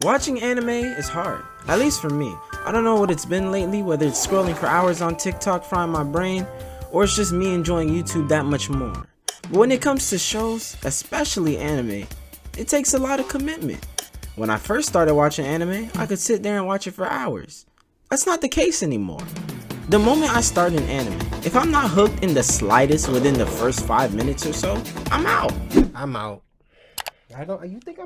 Watching anime is hard, at least for me. I don't know what it's been lately, whether it's scrolling for hours on TikTok frying my brain, or it's just me enjoying YouTube that much more. But when it comes to shows, especially anime, it takes a lot of commitment. When I first started watching anime, I could sit there and watch it for hours. That's not the case anymore. The moment I start an anime, if I'm not hooked in the slightest within the first 5 minutes or so, I'm out. I'm out. You think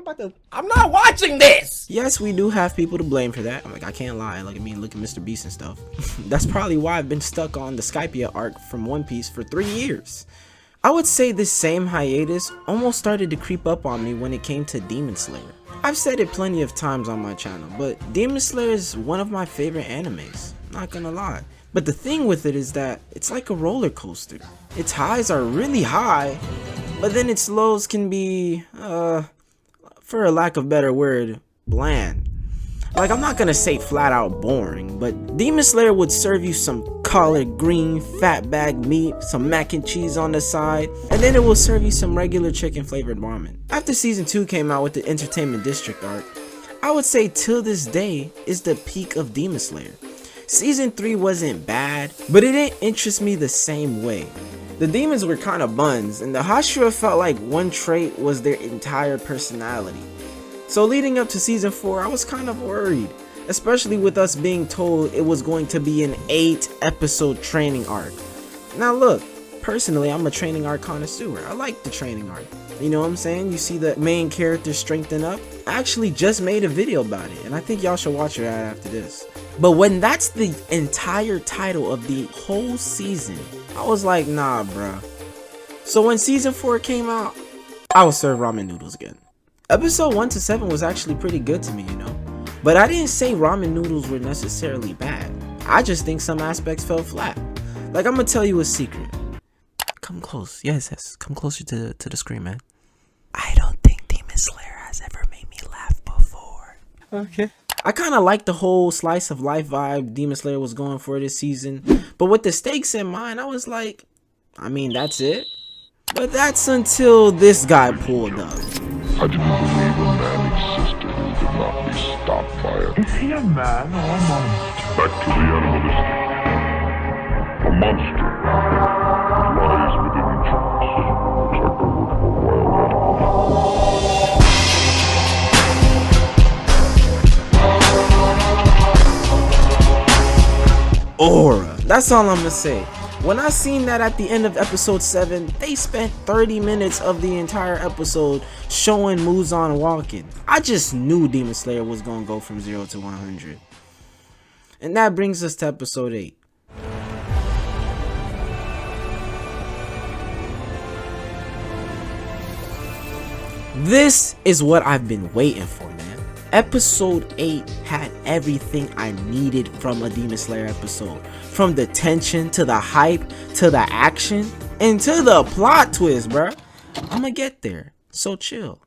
I'm not watching this! Yes, we do have people to blame for that. I can't lie. Look at me, look at Mr. Beast and stuff. That's probably why I've been stuck on the Skypia arc from One Piece for 3 years. I would say this same hiatus almost started to creep up on me when it came to Demon Slayer. I've said it plenty of times on my channel, but Demon Slayer is one of my favorite animes, not gonna lie. But the thing with it is that it's like a roller coaster. Its highs are really high, but then its lows can be, for a lack of a better word, bland. Like, I'm not gonna say flat out boring, but Demon Slayer would serve you some collard green fat bag meat, some mac and cheese on the side, and then it will serve you some regular chicken flavored ramen. After season 2 came out with the Entertainment District arc, I would say till this day is the peak of Demon Slayer. Season 3 wasn't bad, but it didn't interest me the same way. The demons were kind of buns, and the Hashira felt like one trait was their entire personality. So leading up to season 4, I was kind of worried, especially with us being told it was going to be an 8-episode training arc. Now look, personally I'm a training arc connoisseur. I like the training arc. You know what I'm saying? You see the main character strengthen up. I actually just made a video about it, and I think y'all should watch it right after this. But when that's the entire title of the whole season, I was like, nah bruh. So when season 4 came out, I was served ramen noodles again. Episode 1 to 7 was actually pretty good to me, you know. But I didn't say ramen noodles were necessarily bad. I just think some aspects fell flat. Like, I'm gonna tell you a secret. Come close. Yes. Come closer to the screen, man. I don't think Demon Slayer has ever made me laugh before. Okay. I kind of like the whole slice of life vibe Demon Slayer was going for this season. But with the stakes in mind, I was like, I mean, that's it? But that's until this guy pulled up. I didn't believe a man existed who could not be stopped by it. Is he a man or a monster? Back to the animalistic. A monster lies within chunks. Looks like the work of a wild animal. Aura. That's all I'm gonna say. When I seen that at the end of episode 7, they spent 30 minutes of the entire episode showing Muzan walking. I just knew Demon Slayer was gonna go from 0 to 100. And that brings us to episode 8. This is what I've been waiting for, man. Episode 8 had everything I needed from a Demon Slayer episode. From the tension, to the hype, to the action, and to the plot twist, bruh. I'ma get there, so chill.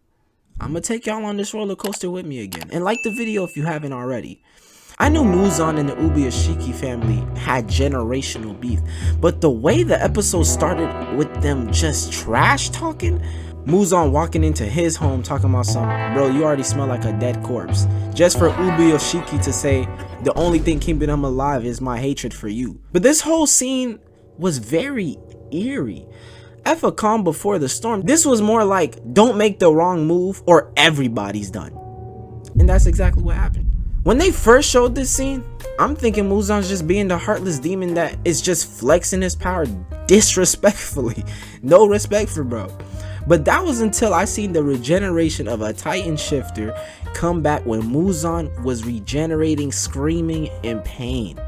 I'ma take y'all on this roller coaster with me again. And like the video if you haven't already. I knew Muzan and the Ubuyashiki family had generational beef, but the way the episode started with them just trash talking, Muzan walking into his home talking about something, bro, you already smell like a dead corpse. Just for Ubuyashiki to say, the only thing keeping him alive is my hatred for you. But this whole scene was very eerie. F a calm before the storm. This was more like, don't make the wrong move or everybody's done. And that's exactly what happened. When they first showed this scene, I'm thinking Muzan's just being the heartless demon that is just flexing his power disrespectfully. No respect for bro. But that was until I seen the regeneration of a Titan shifter come back when Muzan was regenerating, screaming in pain.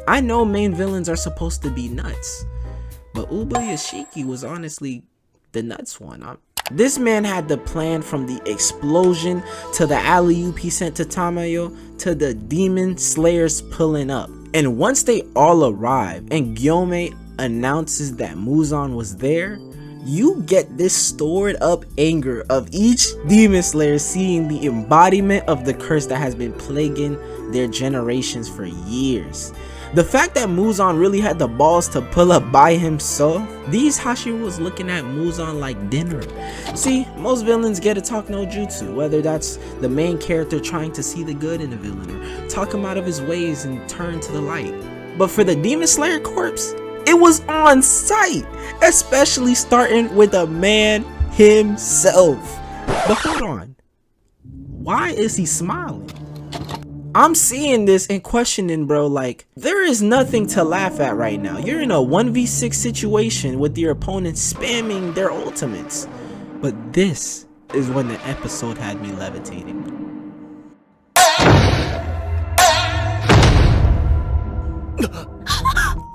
I know main villains are supposed to be nuts, but Ubuyashiki was honestly the nuts one. This man had the plan from the explosion to the alley-oop he sent to Tamayo to the demon slayers pulling up. And once they all arrive and Gyome announces that Muzan was there, you get this stored up anger of each demon slayer seeing the embodiment of the curse that has been plaguing their generations for years. The fact that Muzan really had the balls to pull up by himself, these Hashira was looking at Muzan like dinner. See, most villains get to talk no jutsu, whether that's the main character trying to see the good in a villain or talk him out of his ways and turn to the light. But for the Demon Slayer corpse, it was on sight, especially starting with a man himself. But hold on, why is he smiling? I'm seeing this and questioning, bro, like, there is nothing to laugh at right now. You're in a 1v6 situation with your opponent spamming their ultimates. But this is when the episode had me levitating.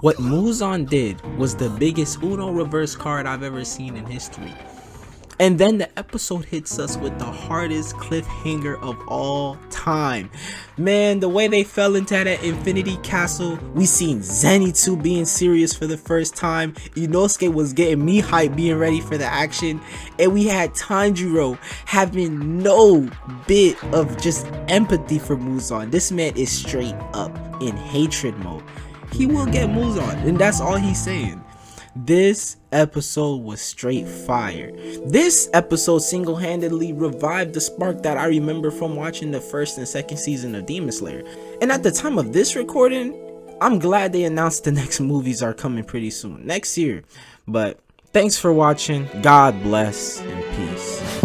What Muzan did was the biggest Uno reverse card I've ever seen in history. And then the episode hits us with the hardest cliffhanger of all time. Man, the way they fell into that Infinity Castle, we seen Zenitsu being serious for the first time, Inosuke was getting me hyped being ready for the action, and we had Tanjiro having no bit of just empathy for Muzan. This man is straight up in hatred mode. He will get Muzan, and that's all he's saying. This episode was straight fire. This episode single-handedly revived the spark that I remember from watching the first and second season of Demon Slayer. And at the time of this recording, I'm glad they announced the next movies are coming pretty soon, next year. But thanks for watching. God bless and peace.